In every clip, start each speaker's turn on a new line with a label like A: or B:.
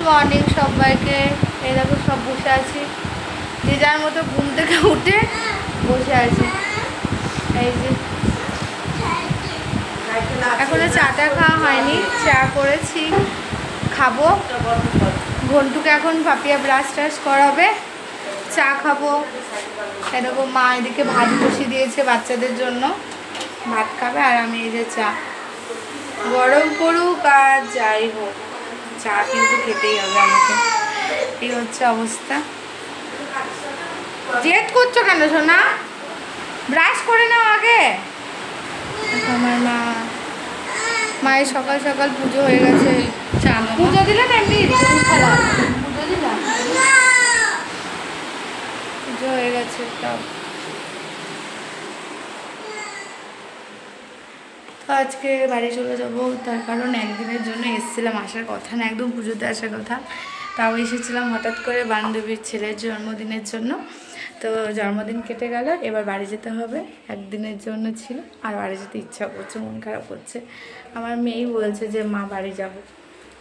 A: Morning সবাইকে। এই দেখো সব বসে আছি, যে যার মতো ঘুম থেকে উঠে বসে আছি। এই যে এখনো চাটা খাওয়া হয়নি, চা করেছি, খাবো। ঘন্টুকে এখন পাপিয়া ব্রাশ টাশ করাবে, চা খাবো। এই দেখো মা এদিকে ভাত বসিয়ে দিয়েছে বাচ্চাদের জন্য, ভাত খাবে। আর আমি এই যে চা, গরম পড়ুক আর যাই হোক চা কিন্তু খেতেই হবে আমাকে। এই হচ্ছে অবস্থা। জেদ করছো কেন সোনা? ব্রাশ করে নাও আগে। আমার মায়ের সকাল সকাল পুজো হয়ে গেছে। পুজো দিলে না এমনি পুজো দিলাম, পুজো হয়ে গেছে সব। তো আজকে বাড়ি চলে যাবো, তার কারণ একদিনের জন্য এসেছিলাম, আসার কথা না, একদম পুজোতে আসার কথা। তাও এসেছিলাম হঠাৎ করে বান্ধবীর ছেলের জন্মদিনের জন্য। তো জন্মদিন কেটে গেল, এবার বাড়ি যেতে হবে। একদিনের জন্য ছিল, আর বাড়ি যেতে ইচ্ছা করছে, মন খারাপ করছে। আমার মেয়েই বলছে যে মা বাড়ি যাব।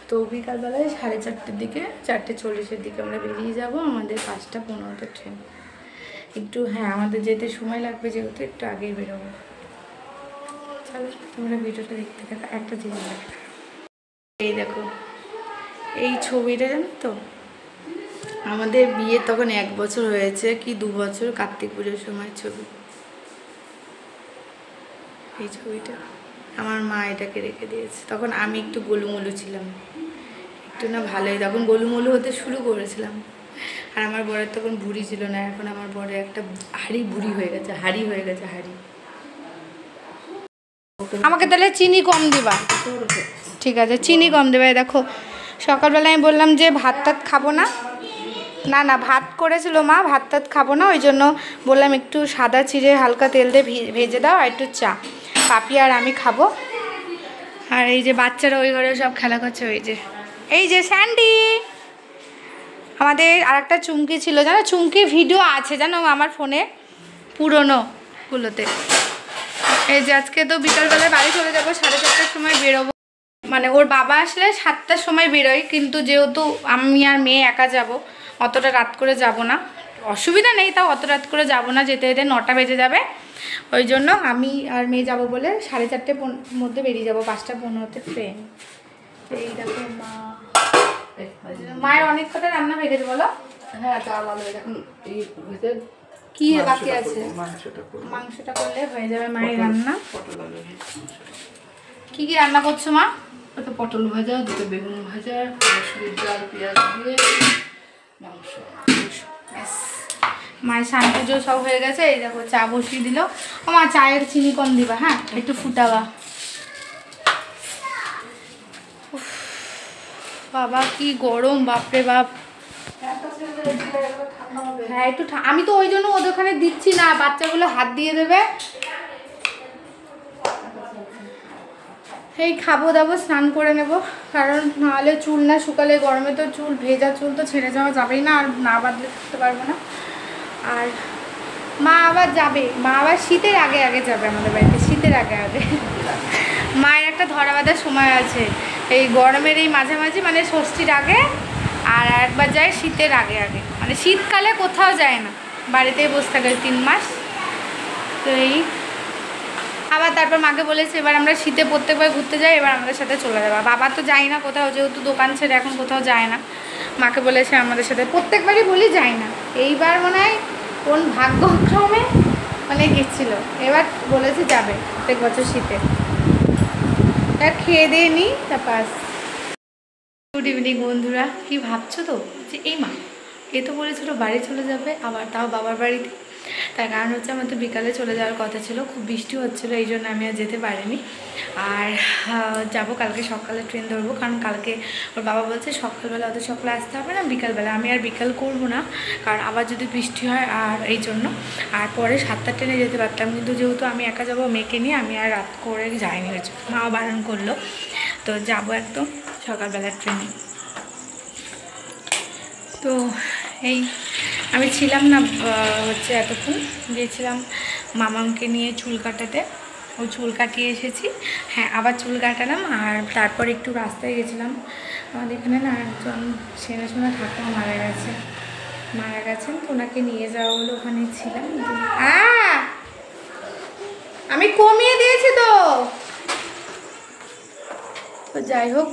A: তো বিকালবেলায় 4:30 দিকে, 4:40 দিকে আমরা বেরিয়ে যাব। আমাদের 5:15 ট্রেন। একটু আমাদের যেতে সময় লাগবে, যেহেতু একটু আগেই বেরোবো। চলো তোমরা ভিডিওটা দেখতে থাকো। একটা জিনিস এই দেখো, এই ছবিটা জানো তো, আমাদের বিয়ে তখন 1 বছর হয়েছে কি 2 বছর, কার্তিক পুজোর সময় ছবি। এই ছবিটা আমার মা এটাকে রেখে দিয়েছে। তখন আমি একটু গোলুমোলু ছিলাম, একটু না ভালোই, তখন গোলুমোলু হতে শুরু করেছিলাম। আর আমার বরের তখন ভুঁড়ি ছিল না, এখন আমার বরের একটা হাড়ি ভুঁড়ি হয়ে গেছে, হাড়ি হয়ে গেছে, হাড়ি। আমাকে তাহলে চিনি কম দিবা, ঠিক আছে চিনি কম দেবে। দেখো সকালবেলা আমি বললাম যে ভাত টাত খাবো না, না ভাত করেছিল মা, ভাত টাত খাবো না, ওই জন্য বললাম একটু সাদা চিড়ে হালকা তেল দিয়ে ভেজে দাও, আর একটু চা। পাপি আর আমি খাবো। আর এই যে বাচ্চারা ওই ঘরে সব খেলা করছে। এই যে স্যান্ডি, আমাদের আর একটা চুমকি ছিল জানো, চুমকি ভিডিও আছে জানো আমার ফোনে পুরোনোগুলোতে। এই যে আজকে তো বিকালবেলায় বাড়ি চলে যাবো, 4:30টার সময় বেরোবো। মানে ওর বাবা আসলে 7টার সময় বেরোয়, কিন্তু যেহেতু আমি আর মেয়ে একা যাব, অতটা রাত করে যাব না, অসুবিধা নেই, তাও অত রাত করে যাব না, যেতে যেতে 9টা বেজে যাবে। ওই জন্য আমি আর মেয়ে যাব বলে 4:30টার মধ্যে বেরিয়ে যাব, 5:15তে ট্রেন। এই দেখো মায়ের অনেক কটা রান্না হয়ে গেছে বলো।
B: হ্যাঁ ডাল আলু এখন
A: কি বাকি আছে? মাংসটা করলে হয়ে যাবে মায়ের রান্না। কি কি রান্না করছো মা?
B: তো পটল ভাজা, দুটো বেগুন ভাজা, মসুরির ডাল, পেঁয়াজ দিয়ে মাংস।
A: মায়ের স্নান পুজো সব হয়ে গেছে। এই দেখো চা বসিয়ে দিল। ও মা চায়ের চিনি কম দিবা, হ্যাঁ একটু ফুটাবা। বাবা কি গরম, বাপরে বাপ। হ্যাঁ একটু আমি তো ওই জন্য ওদের ওখানে দিচ্ছি না, বাচ্চাগুলো হাত দিয়ে দেবে। এই খাবো দাবো, স্নান করে নেব, কারণ নাহলে চুল না শুকালে, গরমে তো চুল ভেজা চুল তো ছেড়ে যাওয়া যাবেই না, আর না বাঁধলে থাকতে পারবো না। আর মা আবার যাবে, মা আবার শীতের আগে আগে যাবে আমাদের বাড়িতে, শীতের আগে আগে। মায়ের একটা ধরা বাঁধার সময় আছে, এই গরমের এই মাঝামাঝি, মানে ষষ্ঠীর আগে, আর একবার যায় শীতের আগে আগে। মানে শীতকালে কোথাও যায় না, বাড়িতেই বসে থাকে 3 মাস। তো এই আবার তারপর মাকে বলেছে এবার আমরা শীতে প্রত্যেকবার ঘুরতে যাই, এবার আমাদের সাথে চলে যাবে। বাবা তো যাই না কোথাও, যেহেতু দোকান ছেড়ে এখন কোথাও যায় না। মাকে বলেছে আমাদের সাথে, প্রত্যেকবারই বলি যাই না, এইবার মনে হয় কোন ভাগ্যক্রমে মানে গেছিলো, এবার বলেছে যাবে প্রত্যেক বছর শীতে। তার খেয়ে দিয়ে নিই তারপর। গুড ইভিনিং বন্ধুরা। কি ভাবছো তো যে এই মা এ তো বলেছিল বাড়ি চলে যাবে, আবার তাও বাবার বাড়িতে। তার কারণ হচ্ছে আমার তো বিকালে চলে যাওয়ার কথা ছিল, খুব বৃষ্টি হচ্ছিলো, এই জন্য আমি আর যেতে পারিনি। আর যাবো কালকে সকালে ট্রেন ধরবো, কারণ কালকে ওর বাবা বলছে সকালবেলা, ওদের সকালে আসতে হবে না, বিকালবেলা। আমি আর বিকাল করবো না, কারণ আবার যদি বৃষ্টি হয়, আর এই জন্য। আর পরে 7টার ট্রেনে যেতে পারতাম, কিন্তু যেহেতু আমি একা যাবো মেয়েকে নিয়ে, আমি আর রাত করে যাইনি, হয়েছে মাও বারণ করলো। তো যাবো একদম সকালবেলার ট্রেনে। তো এই আমি ছিলাম না হচ্ছে এতক্ষণ, গিয়েছিলাম মামাকে নিয়ে চুল কাটাতে, ওই চুল কাটিয়ে এসেছি। হ্যাঁ আবার চুল কাটালাম, আর তারপর একটু রাস্তায় গেছিলাম আমাদের এখানে না একজন চেনাশোনা ঠাকুমা মারা গেছেন, তো ওনাকে নিয়ে যাওয়া হলো, ওখানে ছিলাম। আমি কমিয়ে দিয়েছি তো যাই হোক।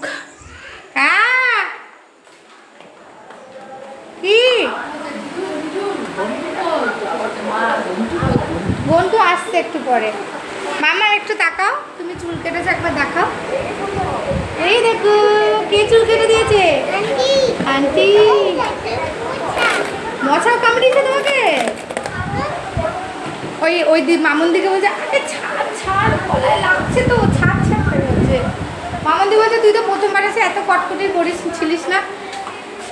A: কি বন্ধু আসছে একটু পরে। মামা একটু তাকাও, তুমি চুল কেটেছো একবার দেখাও। এই দেখো কে চুল কেটে দিয়েছে, আন্টি। মশাও কামড়িয়েছে তোমাকে? ওই মামুন দিকে বলছে আরে ছাড় গলায় লাগছে তো, ছাড় বলছে। মামুন দি বলছে তুই তো প্রথমবার এসে এত কটকটি ছিলিস না।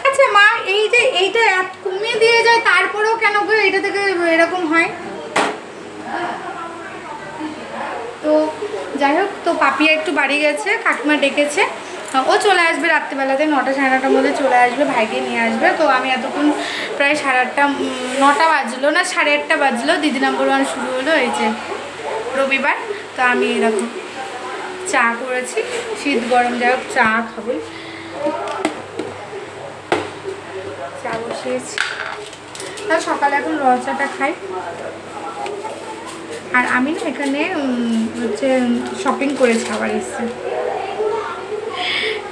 A: আচ্ছা মা, এই যে এইটা কমিয়ে দিয়ে যায় তারপরেও কেন গো এটা থেকে এরকম হয়? তো যাই হোক, তো পাপিয়া একটু বাড়ি গেছে, কাকিমা ডেকেছে, ও চলে আসবে রাত্রিবেলাতে 9টা সাড়ে 9টার মধ্যে চলে আসবে, ভাইকে নিয়ে আসবে। তো আমি এতক্ষণ প্রায় 8:30 9টা বাজলো না 8:30 বাজলো, দিদি নাম্বার 1 শুরু হলো এই যে রবিবার। তো আমি এরকম চা করেছি, শীত গরম যাই হোক চা খাবই, চা বসিয়েছি। তা সকালে এখন রস চাটা খাই। আর আমি না এখানে হচ্ছে শপিং করেছি আবার এসে।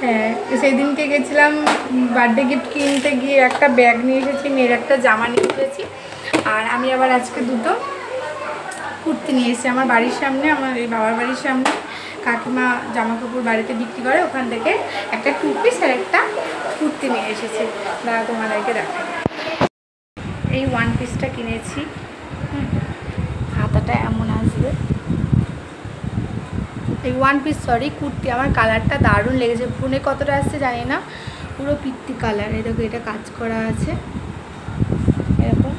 A: হ্যাঁ, সেই দিনকে গেছিলাম বার্থডে গিফট কিনতে গিয়ে একটা ব্যাগ নিয়ে এসেছি, মেয়ের একটা জামা নিয়ে এসেছি। আর আমি আবার আজকে 2টো কুর্তি নিয়ে এসেছি। আমার বাড়ির সামনে, আমার এই বাবার বাড়ির সামনে কাকিমা জামা কাপড় বাড়িতে বিক্রি করে, ওখান থেকে একটা 2 পিস আর একটা কুর্তি নিয়ে এসেছি। দাদা তোমাদেরকে দেখাই। এই 1 পিসটা কিনেছি, হাতাটা এমন আসবে। এই 1 পিস কুর্তি, আমার কালারটা দারুণ লেগেছে। ফোনে কতটা আসছে জানি না, পুরো পিত্তি কালার। এই দেখো এটা কাজ করা আছে এরকম।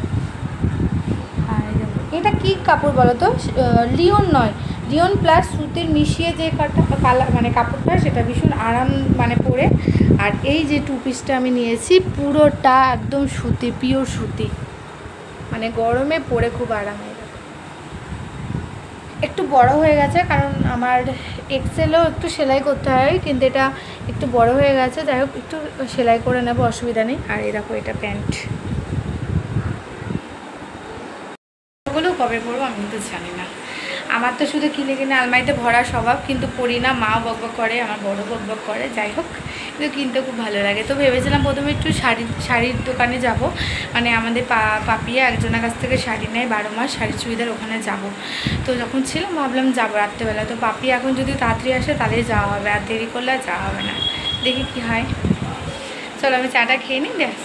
A: আর এটা কি কাপড় বলো তো? লিওন নয়, লিওন প্লাস সুতির মিশিয়ে যে কালার মানে কাপড়টা, সেটা ভীষণ আরাম মানে পরে। আর এই যে 2 পিসটা আমি নিয়েছি পুরোটা একদম সুতি, পিওর সুতি, মানে গরমে পরে খুব আরাম। একটু বড় হয়ে গেছে কারণ আমার এক্সেলও একটু সেলাই করতে হয়, কিন্তু এটা একটু বড় হয়ে গেছে। যাই হোক একটু সেলাই করে নেবো, অসুবিধা নেই। আর এই দেখো এটা প্যান্ট। ওগুলো কবে পরবো আমি তো জানি না। আমার তো শুধু কিনে আলমারিতে ভরা স্বভাব, কিন্তু পরি না। মা বকবক করে, আমার বড় বকবক করে। যাই হোক, কিন্তু কিনতে খুব ভালো লাগে। তো ভেবেছিলাম প্রথমে একটু শাড়ির দোকানে যাব, মানে আমাদের পাপিয়া একজনের কাছ থেকে শাড়ি নেয় 12 মাস, শাড়ি চুড়িদার, ওখানে যাব। তো যখন ছিলাম ভাবলাম যাবো রাত্রেবেলা। তো পাপিয়া এখন যদি তাড়াতাড়ি আসে তাহলেই যাওয়া হবে, আর দেরি করলে আর যাওয়া হবে না। দেখি কি হয়। চলো আমি চাটা খেয়ে নিই, দেখ।